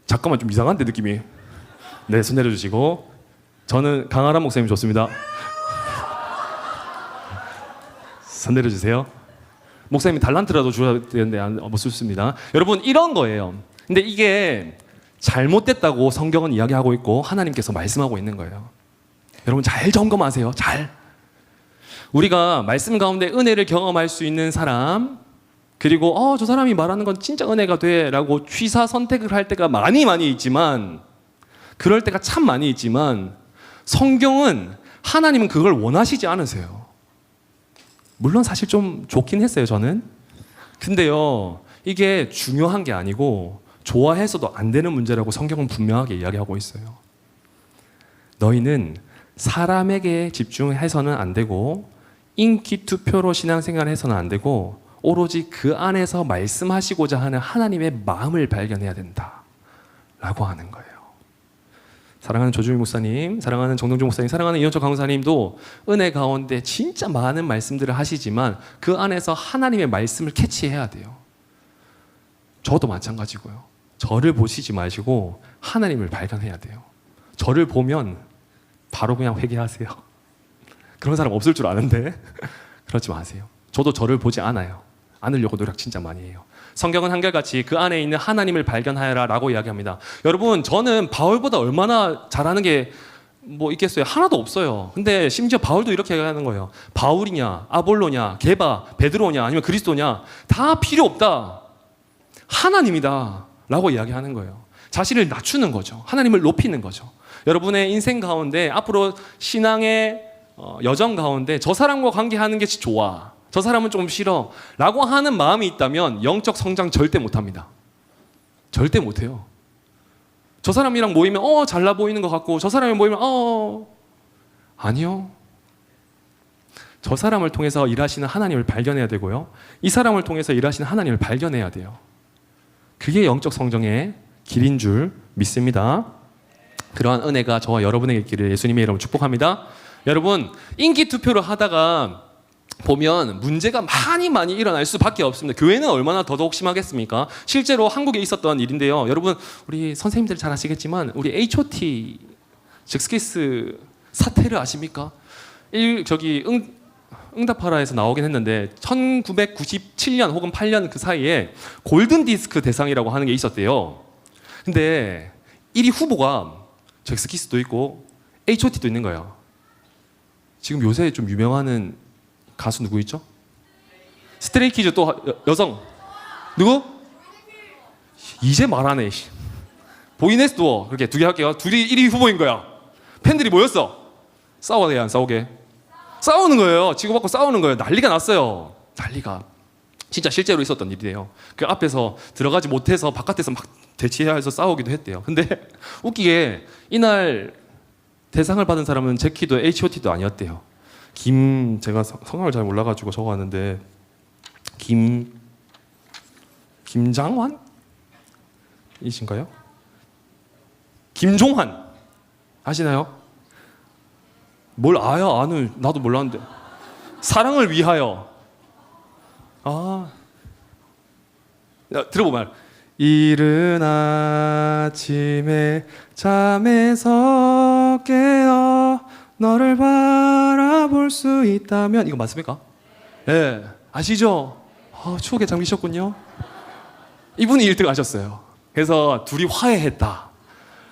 잠깐만 좀 이상한데 느낌이. 네, 손 내려주시고 저는 강아람 목사님 좋습니다. 손 내려주세요. 목사님이 달란트라도 줘야 되는데 못 쓰습니다. 여러분 이런 거예요. 근데 이게 잘못됐다고 성경은 이야기하고 있고 하나님께서 말씀하고 있는 거예요. 여러분 잘 점검하세요. 잘. 우리가 말씀 가운데 은혜를 경험할 수 있는 사람 그리고 저 사람이 말하는 건 진짜 은혜가 돼 라고 취사 선택을 할 때가 많이 있지만 그럴 때가 참 많이 있지만 성경은 하나님은 그걸 원하시지 않으세요. 물론 사실 좀 좋긴 했어요 저는. 근데요 이게 중요한 게 아니고 좋아해서도 안 되는 문제라고 성경은 분명하게 이야기하고 있어요. 너희는 사람에게 집중해서는 안 되고 인기 투표로 신앙생활을 해서는 안 되고 오로지 그 안에서 말씀하시고자 하는 하나님의 마음을 발견해야 된다 라고 하는 거예요. 사랑하는 조주미 목사님, 사랑하는 정동준 목사님, 사랑하는 이현철 강사님도 은혜 가운데 진짜 많은 말씀들을 하시지만 그 안에서 하나님의 말씀을 캐치해야 돼요. 저도 마찬가지고요. 저를 보시지 마시고 하나님을 발견해야 돼요. 저를 보면 바로 그냥 회개하세요. 그런 사람 없을 줄 아는데 그러지 마세요. 저도 저를 보지 않아요. 않으려고 노력 진짜 많이 해요. 성경은 한결같이 그 안에 있는 하나님을 발견하여라 라고 이야기합니다. 여러분 저는 바울보다 얼마나 잘하는 게 뭐 있겠어요? 하나도 없어요. 근데 심지어 바울도 이렇게 얘기하는 거예요. 바울이냐 아볼로냐 게바 베드로냐 아니면 그리스도냐 다 필요 없다. 하나님이다 라고 이야기하는 거예요. 자신을 낮추는 거죠. 하나님을 높이는 거죠. 여러분의 인생 가운데 앞으로 신앙의 여정 가운데 저 사람과 관계하는 게 좋아. 저 사람은 좀 싫어. 라고 하는 마음이 있다면 영적 성장 절대 못합니다. 절대 못해요. 저 사람이랑 모이면 잘나 보이는 것 같고 저 사람이 모이면 아니요. 저 사람을 통해서 일하시는 하나님을 발견해야 되고요. 이 사람을 통해서 일하시는 하나님을 발견해야 돼요. 그게 영적 성장의 길인 줄 믿습니다. 그러한 은혜가 저와 여러분에게 있기를 예수님의 이름으로 축복합니다. 여러분 인기 투표를 하다가 보면 문제가 많이 일어날 수밖에 없습니다. 교회는 얼마나 더더욱 심하겠습니까? 실제로 한국에 있었던 일인데요. 여러분 우리 선생님들 잘 아시겠지만 우리 H.O.T. 잭스키스 사태를 아십니까? 응답하라에서 나오긴 했는데 1997년 혹은 8년 그 사이에 골든 디스크 대상이라고 하는 게 있었대요. 근데 1위 후보가 잭스키스도 있고 H.O.T도 있는 거예요. 지금 요새 좀 유명하는 가수 누구 있죠? 스트레이키즈 또 여성 누구? 이제 말하네. 보이네스도 그렇게 2개 할게요. 둘이 1위 후보인 거야. 팬들이 모였어. 싸워야 안 싸우게? 싸우는 거예요. 치고받고 싸우는 거예요. 난리가 났어요. 난리가. 진짜 실제로 있었던 일이에요. 그 앞에서 들어가지 못해서 바깥에서 막 대치해야 해서 싸우기도 했대요. 근데 웃기게 이날 대상을 받은 사람은 제키도 H.O.T도 아니었대요. 제가 성함을 잘 몰라가지고 적어왔는데 김장환? 이신가요? 김종환 아시나요? 뭘 아야 아는 나도 몰랐는데 사랑을 위하여 야, 들어보면 이른 아침에 잠에서 깨어 너를 바라볼 수 있다면 이거 맞습니까? 예, 아시죠? 추억에 잠기셨군요. 이분이 1등 하셨어요. 그래서 둘이 화해했다.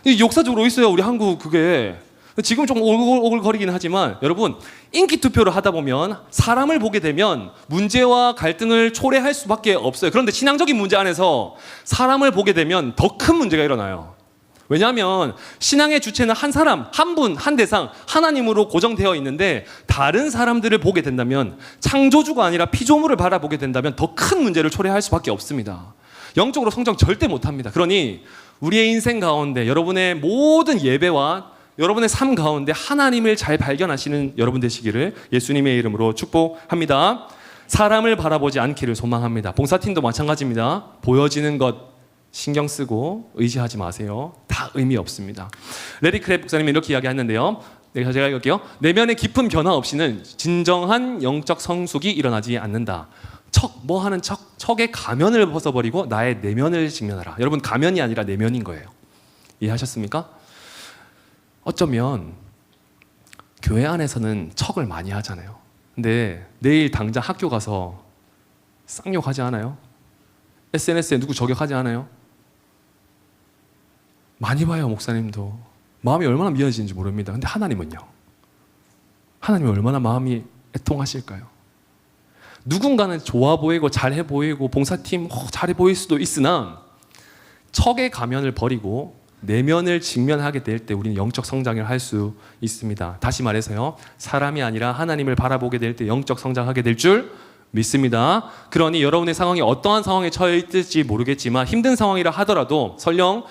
이 역사적으로 있어요. 우리 한국 그게. 지금 좀 오글오글거리긴 하지만 여러분 인기 투표를 하다 보면 사람을 보게 되면 문제와 갈등을 초래할 수밖에 없어요. 그런데 신앙적인 문제 안에서 사람을 보게 되면 더 큰 문제가 일어나요. 왜냐하면 신앙의 주체는 한 사람, 한 분, 한 대상, 하나님으로 고정되어 있는데 다른 사람들을 보게 된다면 창조주가 아니라 피조물을 바라보게 된다면 더 큰 문제를 초래할 수밖에 없습니다. 영적으로 성장 절대 못합니다. 그러니 우리의 인생 가운데 여러분의 모든 예배와 여러분의 삶 가운데 하나님을 잘 발견하시는 여러분 되시기를 예수님의 이름으로 축복합니다. 사람을 바라보지 않기를 소망합니다. 봉사팀도 마찬가지입니다. 보여지는 것 신경 쓰고 의지하지 마세요. 다 의미 없습니다. 레리 크랩 목사님이 이렇게 이야기했는데요. 제가 읽을게요. 내면의 깊은 변화 없이는 진정한 영적 성숙이 일어나지 않는다. 뭐 하는 척의 가면을 벗어버리고 나의 내면을 직면하라. 여러분 가면이 아니라 내면인 거예요. 이해하셨습니까? 어쩌면 교회 안에서는 척을 많이 하잖아요. 근데 내일 당장 학교 가서 쌍욕하지 않아요? SNS에 누구 저격하지 않아요? 많이 봐요, 목사님도. 마음이 얼마나 미어지는지 모릅니다. 근데 하나님은요? 하나님은 얼마나 마음이 애통하실까요? 누군가는 좋아 보이고 잘해 보이고 봉사팀 잘해 보일 수도 있으나 척의 가면을 버리고 내면을 직면하게 될 때 우리는 영적 성장을 할 수 있습니다. 다시 말해서요. 사람이 아니라 하나님을 바라보게 될 때 영적 성장하게 될 줄 믿습니다. 그러니 여러분의 상황이 어떠한 상황에 처해 있을지 모르겠지만 힘든 상황이라 하더라도 설령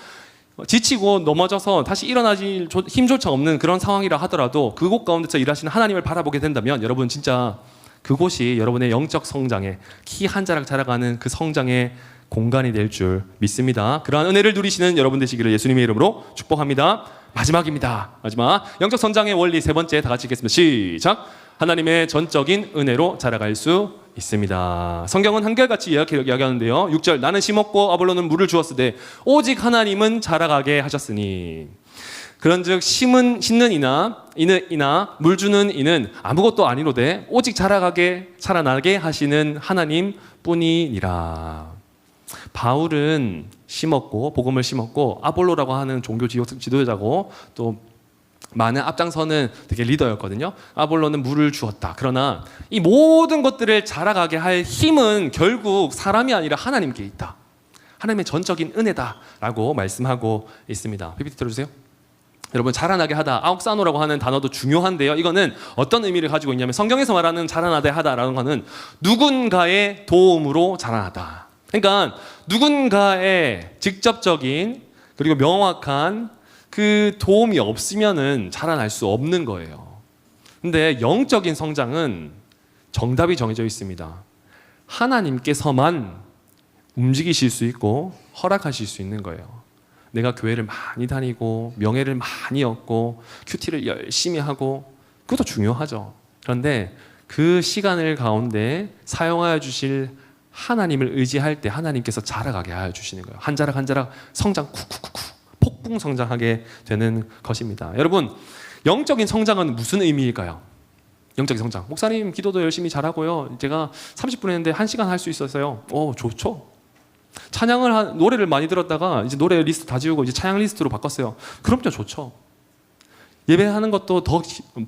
지치고 넘어져서 다시 일어나지 힘조차 없는 그런 상황이라 하더라도 그곳 가운데서 일하시는 하나님을 바라보게 된다면 여러분 진짜 그곳이 여러분의 영적 성장에 키 한 자락 자라가는 그 성장의 공간이 될 줄 믿습니다. 그러한 은혜를 누리시는 여러분 되시기를 예수님의 이름으로 축복합니다. 마지막입니다. 마지막 영적 성장의 원리 세 번째 다 같이 읽겠습니다. 시작. 하나님의 전적인 은혜로 자라갈 수 있습니다. 성경은 한결같이 이야기하는데요. 6절 나는 심었고 아볼로는 물을 주었으되 오직 하나님은 자라가게 하셨으니 그런즉 심는 이나 물 주는 이는 아무것도 아니로되 오직 자라가게 자라나게 하시는 하나님 뿐이니라. 바울은 심었고 복음을 심었고 아볼로라고 하는 종교 지도자고 또 많은 앞장서는 되게 리더였거든요. 아볼로는 물을 주었다. 그러나 이 모든 것들을 자라가게 할 힘은 결국 사람이 아니라 하나님께 있다. 하나님의 전적인 은혜다라고 말씀하고 있습니다. PPT 들어주세요. 여러분 자라나게 하다, 아옥사노라고 하는 단어도 중요한데요. 이거는 어떤 의미를 가지고 있냐면 성경에서 말하는 자라나게 하다라는 것은 누군가의 도움으로 자라나다. 그러니까 누군가의 직접적인 그리고 명확한 그 도움이 없으면은 자라날 수 없는 거예요. 근데 영적인 성장은 정답이 정해져 있습니다. 하나님께서만 움직이실 수 있고 허락하실 수 있는 거예요. 내가 교회를 많이 다니고 명예를 많이 얻고 큐티를 열심히 하고 그것도 중요하죠. 그런데 그 시간을 가운데 사용하여 주실 하나님을 의지할 때 하나님께서 자라가게 하여 주시는 거예요. 한 자락 한 자락 성장 쿡쿡쿡 폭풍 성장하게 되는 것입니다. 여러분 영적인 성장은 무슨 의미일까요? 영적인 성장. 목사님 기도도 열심히 잘하고요. 제가 30분 했는데 1시간 할 수 있었어요. 좋죠. 노래를 많이 들었다가 이제 노래 리스트 다 지우고 이제 찬양 리스트로 바꿨어요. 그럼요, 좋죠. 예배하는 것도 더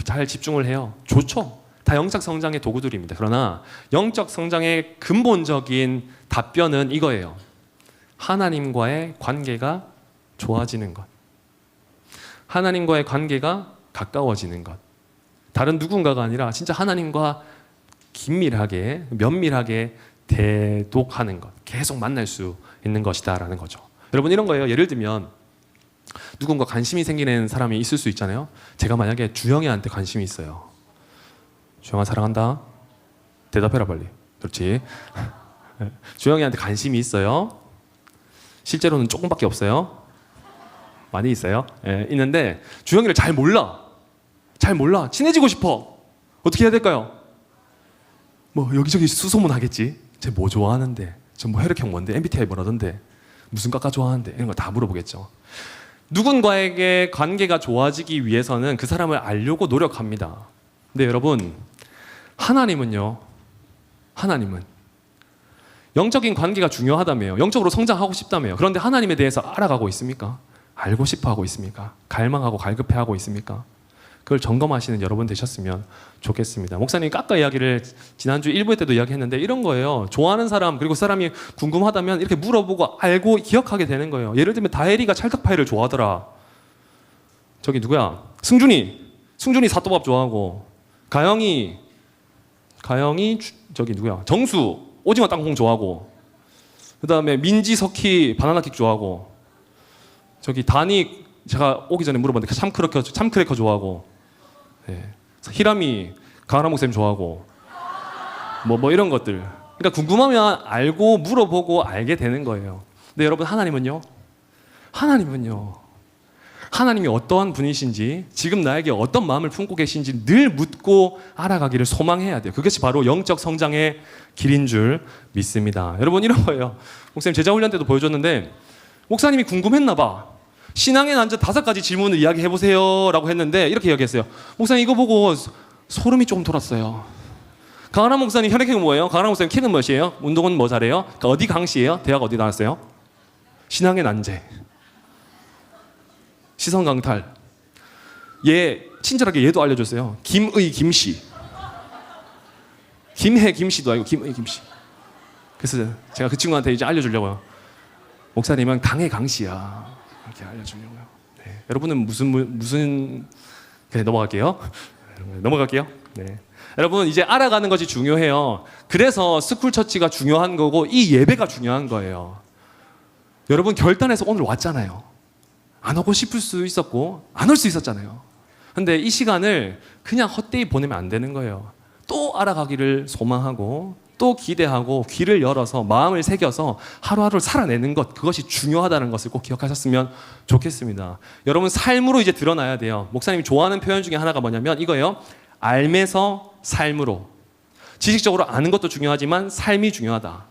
잘 집중을 해요. 좋죠. 다 영적 성장의 도구들입니다. 그러나 영적 성장의 근본적인 답변은 이거예요. 하나님과의 관계가 좋아지는 것. 하나님과의 관계가 가까워지는 것. 다른 누군가가 아니라 진짜 하나님과 긴밀하게, 면밀하게 대독하는 것. 계속 만날 수 있는 것이다라는 거죠. 여러분 이런 거예요. 예를 들면 누군가 관심이 생기는 사람이 있을 수 있잖아요. 제가 만약에 주영이한테 관심이 있어요. 주영아 사랑한다. 대답해라 빨리. 그렇지. 주영이한테 관심이 있어요. 실제로는 조금밖에 없어요. 많이 있어요. 예, 있는데 주영이를 잘 몰라. 잘 몰라. 친해지고 싶어. 어떻게 해야 될까요? 뭐 여기저기 수소문 하겠지. 쟤 뭐 좋아하는데, 쟤 뭐 혈액형 뭔데, MBTI 뭐라던데, 무슨 과가 좋아하는데, 이런 거 다 물어보겠죠. 누군가에게 관계가 좋아지기 위해서는 그 사람을 알려고 노력합니다. 근데 여러분, 하나님은 영적인 관계가 중요하다며요. 영적으로 성장하고 싶다며요. 그런데 하나님에 대해서 알아가고 있습니까? 알고 싶어 하고 있습니까? 갈망하고 갈급해 하고 있습니까? 그걸 점검하시는 여러분 되셨으면 좋겠습니다. 목사님이 깎아 이야기를 지난주 1부 때도 이야기했는데 이런 거예요. 좋아하는 사람, 그리고 사람이 궁금하다면 이렇게 물어보고 알고 기억하게 되는 거예요. 예를 들면 다혜리가 찰떡파이를 좋아하더라. 저기 누구야? 승준이 사또밥 좋아하고, 가영이 저기 누구야? 정수 오징어 땅콩 좋아하고, 그 다음에 민지, 석희 바나나킥 좋아하고, 저기 다니 제가 오기 전에 물어봤는데 참크래커 좋아하고, 네. 히람이 강하라 목사님 좋아하고, 뭐 이런 것들. 그러니까 궁금하면 알고 물어보고 알게 되는 거예요. 근데 여러분, 하나님은요? 하나님이 어떠한 분이신지, 지금 나에게 어떤 마음을 품고 계신지 늘 묻고 알아가기를 소망해야 돼요. 그것이 바로 영적 성장의 길인 줄 믿습니다. 여러분, 이런 거예요. 목사님 제자 훈련 때도 보여줬는데, 목사님이 궁금했나 봐. 신앙에 앉아 5가지 질문을 이야기해보세요 라고 했는데 이렇게 이야기했어요. 목사님 이거 보고 소름이 조금 돋았어요. 강하라 목사님 혈액형은 뭐예요? 강하라 목사님 키는 몇이에요? 운동은 뭐 잘해요? 그러니까 어디 강시예요? 대학 어디 나왔어요? 신앙의 난제, 시선 강탈. 얘 친절하게 얘도 알려줬어요. 김의 김씨, 김해 김씨도 아니고 김의 김씨. 그래서 제가 그 친구한테 이제 알려주려고요. 목사님은 강해 강씨야, 이렇게 알려주려고요. 네. 여러분은 무슨 그래, 넘어갈게요. 네. 여러분, 이제 알아가는 것이 중요해요. 그래서 스쿨 처치가 중요한 거고 이 예배가 중요한 거예요. 여러분, 결단해서 오늘 왔잖아요. 안 오고 싶을 수 있었고 안 올 수 있었잖아요. 근데 이 시간을 그냥 헛되이 보내면 안 되는 거예요. 또 알아가기를 소망하고 또 기대하고 귀를 열어서 마음을 새겨서 하루하루를 살아내는 것, 그것이 중요하다는 것을 꼭 기억하셨으면 좋겠습니다. 여러분, 삶으로 이제 드러나야 돼요. 목사님이 좋아하는 표현 중에 하나가 뭐냐면 이거예요. 알면서 삶으로. 지식적으로 아는 것도 중요하지만 삶이 중요하다.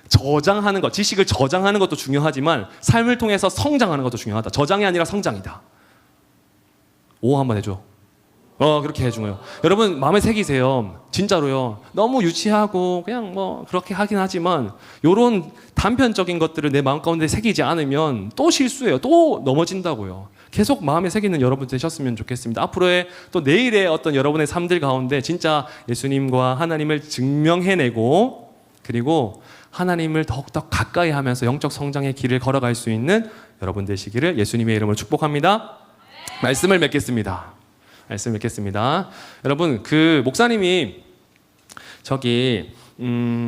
저장하는 것, 지식을 저장하는 것도 중요하지만 삶을 통해서 성장하는 것도 중요하다. 저장이 아니라 성장이다. 오 한번 해줘. 그렇게 해준 거예요. 여러분, 마음에 새기세요. 진짜로요. 너무 유치하고 그냥 뭐 그렇게 하긴 하지만 이런 단편적인 것들을 내 마음 가운데 새기지 않으면 또 실수해요. 또 넘어진다고요. 계속 마음에 새기는 여러분 되셨으면 좋겠습니다. 앞으로의 또 내일의 어떤 여러분의 삶들 가운데 진짜 예수님과 하나님을 증명해내고, 그리고 하나님을 더욱더 가까이 하면서 영적 성장의 길을 걸어갈 수 있는 여러분 되시기를 예수님의 이름으로 축복합니다. 말씀을 맺겠습니다. 여러분, 그 목사님이 저기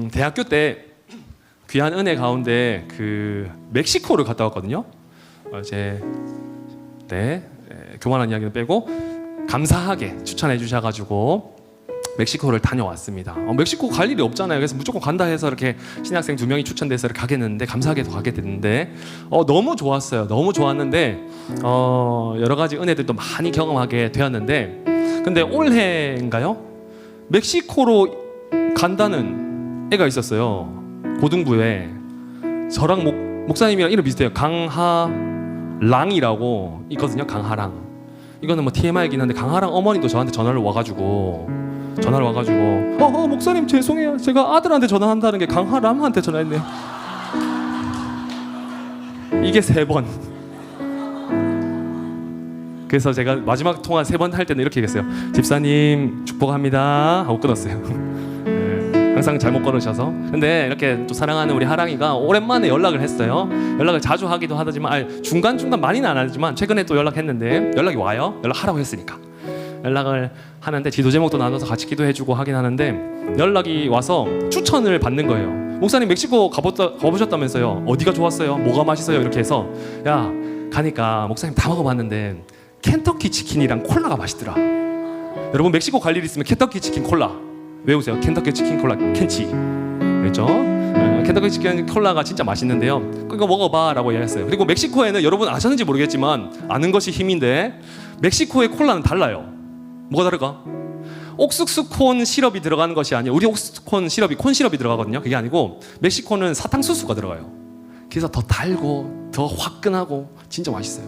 대학교 때 귀한 은혜 가운데 그 멕시코를 갔다 왔거든요. 교만한 이야기는 빼고 감사하게 추천해 주셔가지고 멕시코를 다녀왔습니다. 멕시코 갈 일이 없잖아요. 그래서 무조건 간다 해서 이렇게 신학생 2명이 추천돼서 이렇게 가겠는데, 감사하게도 가게 됐는데 너무 좋았어요. 너무 좋았는데 여러 가지 은혜들도 많이 경험하게 되었는데, 근데 올해인가요? 멕시코로 간다는 애가 있었어요. 고등부에. 저랑 목사님이랑 이름 비슷해요. 강하랑이라고 있거든요. 강하랑. 이거는 뭐 TMI이긴 한데 강하랑 어머니도 저한테 전화를 와가지고 목사님 죄송해요. 제가 아들한테 전화한다는 게 강하람한테 전화했네요. 이게 3번. 그래서 제가 마지막 통화 3번 할 때는 이렇게 얘기했어요. 집사님 축복합니다 하고 끊었어요. 항상 잘못 걸으셔서. 근데 이렇게 또 사랑하는 우리 하랑이가 오랜만에 연락을 했어요. 연락을 자주 하기도 하지만 중간중간 많이는 안 하지만 최근에 또 연락했는데 연락이 와요. 연락하라고 했으니까 연락을 하는데 기도 제목도 나눠서 같이 기도해주고 하긴 하는데, 연락이 와서 추천을 받는 거예요. 목사님 멕시코 가보셨다면서요. 어디가 좋았어요? 뭐가 맛있어요? 이렇게 해서 야 가니까 목사님 다 먹어봤는데 켄터키 치킨이랑 콜라가 맛있더라. 여러분, 멕시코 갈 일 있으면 켄터키 치킨 콜라 외우세요. 켄터키 치킨 콜라 켄치. 그렇죠? 켄터키 치킨 콜라가 진짜 맛있는데요. 이거 먹어봐라고 이야기했어요. 그리고 멕시코에는 여러분 아셨는지 모르겠지만 아는 것이 힘인데 멕시코의 콜라는 달라요. 뭐가 다를까? 옥수수 콘 시럽이 들어가는 것이 아니에요. 우리 옥수수 콘 시럽이 콘 시럽이 들어가거든요. 그게 아니고 멕시코는 사탕수수가 들어가요. 그래서 더 달고 더 화끈하고 진짜 맛있어요.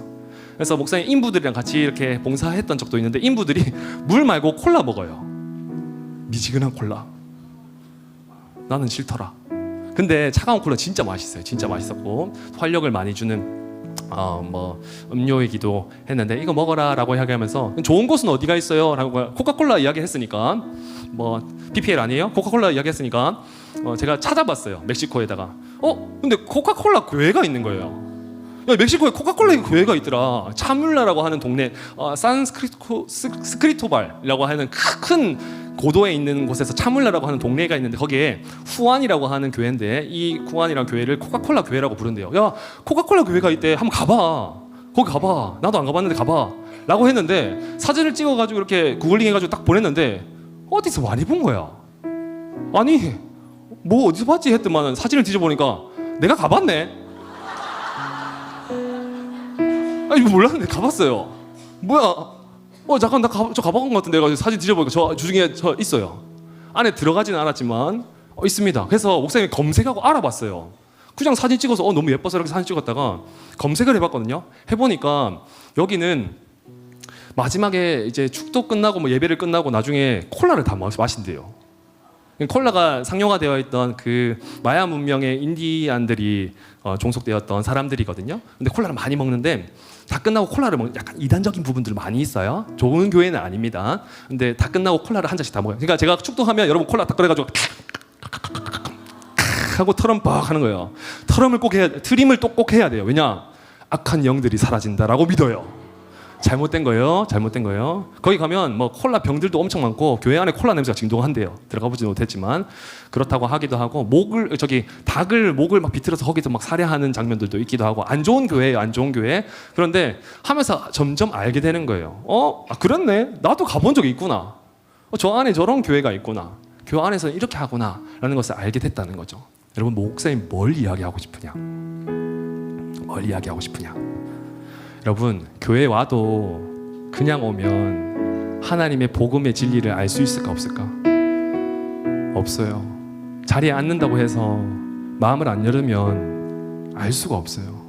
그래서 목사님 인부들이랑 같이 이렇게 봉사했던 적도 있는데 인부들이 물 말고 콜라 먹어요. 미지근한 콜라. 나는 싫더라. 근데 차가운 콜라 진짜 맛있어요. 진짜 맛있었고 활력을 많이 주는 음료이기도 했는데 이거 먹어라라고 이야기하면서 좋은 곳은 어디가 있어요? 라고 코카콜라 이야기했으니까 PPL 아니에요? 코카콜라 이야기했으니까 제가 찾아봤어요. 멕시코에다가 근데 코카콜라 교회가 있는 거예요. 야, 멕시코에 코카콜라 교회가 있더라. 차뮬라라고 하는 동네 스크리토발이라고 하는 큰 고도에 있는 곳에서 차물라라고 하는 동네가 있는데 거기에 후안이라고 하는 교회인데 이 후안이라는 교회를 코카콜라 교회라고 부른대요. 야, 코카콜라 교회가 있대. 한번 가봐. 거기 가봐. 나도 안 가봤는데 가봐. 라고 했는데 사진을 찍어가지고 이렇게 구글링 해가지고 딱 보냈는데 어디서 많이 본 거야. 아니 뭐 어디서 봤지 했더만 사진을 뒤져보니까 내가 가봤네. 이거 몰랐는데 가봤어요. 뭐야? 잠깐 저 가본 것 같은데 내가 사진 뒤져보니까 저 주중에 저 있어요. 안에 들어가지는 않았지만 있습니다. 그래서 목사님이 검색하고 알아봤어요. 그냥 사진 찍어서 너무 예뻐서 이렇게 사진 찍었다가 검색을 해봤거든요. 해보니까 여기는 마지막에 이제 축도 끝나고 뭐 예배를 끝나고 나중에 콜라를 다 마신대요. 콜라가 상용화되어 있던 그 마야 문명의 인디안들이 종속되었던 사람들이거든요. 근데 콜라를 많이 먹는데 다 끝나고 콜라를 먹는 약간 이단적인 부분들 많이 있어요. 좋은 교회는 아닙니다. 근데 다 끝나고 콜라를 한 잔씩 다 먹어요. 그러니까 제가 축도하면 여러분 콜라 딱 꺼내가지고 하고 트럼 빡 하는 거예요. 트림을 또 꼭 해야 돼요. 왜냐? 악한 영들이 사라진다라고 믿어요. 잘못된 거예요. 잘못된 거예요. 거기 가면 뭐 콜라 병들도 엄청 많고 교회 안에 콜라 냄새가 진동한대요. 들어가 보지 못했지만 그렇다고 하기도 하고 닭을 목을 막 비틀어서 거기서 막 살해하는 장면들도 있기도 하고 안 좋은 교회예요. 안 좋은 교회. 그런데 하면서 점점 알게 되는 거예요. 그렇네. 나도 가본 적이 있구나. 저 안에 저런 교회가 있구나. 교회 안에서 이렇게 하구나라는 것을 알게 됐다는 거죠. 여러분 목사님 뭘 이야기하고 싶으냐? 뭘 이야기하고 싶으냐? 여러분 교회 와도 그냥 오면 하나님의 복음의 진리를 알 수 있을까 없을까? 없어요. 자리에 앉는다고 해서 마음을 안 열으면 알 수가 없어요.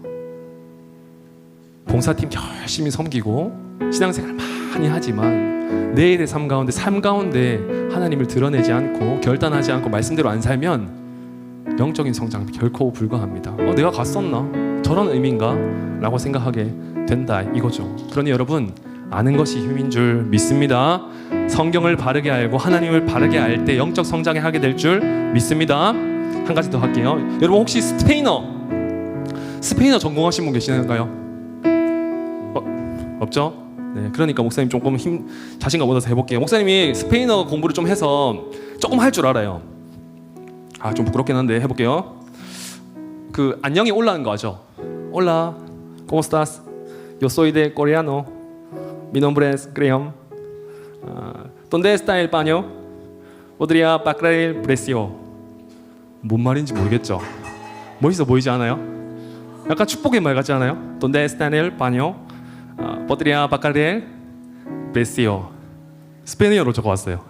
봉사팀 열심히 섬기고 신앙생활 많이 하지만 내일의 삶 가운데 하나님을 드러내지 않고 결단하지 않고 말씀대로 안 살면 영적인 성장 결코 불가합니다. 내가 갔었나? 저런 의미인가? 라고 생각하게 된다 이거죠. 그러니 여러분 아는 것이 힘인 줄 믿습니다. 성경을 바르게 알고 하나님을 바르게 알 때 영적 성장에 하게 될 줄 믿습니다. 한 가지 더 할게요. 여러분 혹시 스페인어 전공하신 분 계시나요? 없죠? 네, 그러니까 목사님 조금 자신감 얻어서 해볼게요. 목사님이 스페인어 공부를 좀 해서 조금 할 줄 알아요. 좀 부끄럽긴 한데 해볼게요. 그 안녕이 올라는 거 아죠? Hola, ¿cómo estás? Yo soy de coreano. Mi nombre es Graham. ¿Dónde está el baño? Podría pagar el precio. 뭔 말인지 모르겠죠? 멋있어 보이지 않아요? 약간 축복의 말 같지 않아요? ¿Dónde está el baño? Podría pagar el precio. 스페인어로 적어왔어요.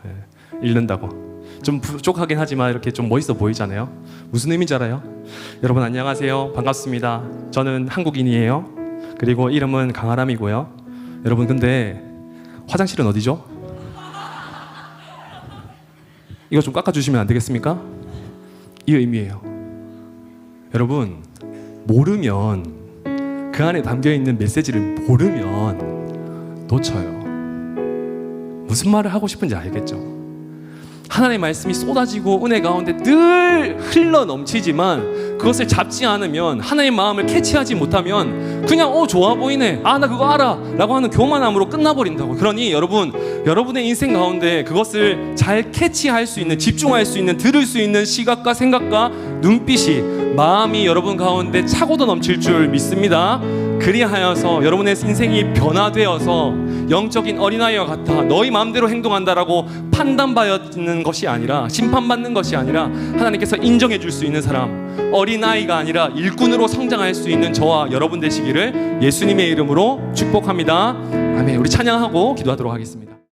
읽는다고. 좀 부족하긴 하지만 이렇게 좀 멋있어 보이잖아요. 무슨 의미인지 알아요? 여러분 안녕하세요. 반갑습니다. 저는 한국인이에요. 그리고 이름은 강아람이고요. 여러분 근데 화장실은 어디죠? 이거 좀 깎아주시면 안 되겠습니까? 이 의미예요. 여러분 모르면 그 안에 담겨있는 메시지를 모르면 놓쳐요. 무슨 말을 하고 싶은지 알겠죠? 하나님의 말씀이 쏟아지고 은혜 가운데 늘 흘러 넘치지만 그것을 잡지 않으면 하나님의 마음을 캐치하지 못하면 그냥 좋아 보이네, 나 그거 알아 라고 하는 교만함으로 끝나버린다고. 그러니 여러분의 인생 가운데 그것을 잘 캐치할 수 있는, 집중할 수 있는, 들을 수 있는 시각과 생각과 눈빛이, 마음이 여러분 가운데 차고도 넘칠 줄 믿습니다. 그리하여서 여러분의 인생이 변화되어서 영적인 어린아이와 같아 너희 마음대로 행동한다라고 판단받는 것이 아니라, 심판받는 것이 아니라 하나님께서 인정해 줄 수 있는 사람, 어린아이가 아니라 일꾼으로 성장할 수 있는 저와 여러분 되시기를 예수님의 이름으로 축복합니다. 아멘. 우리 찬양하고 기도하도록 하겠습니다.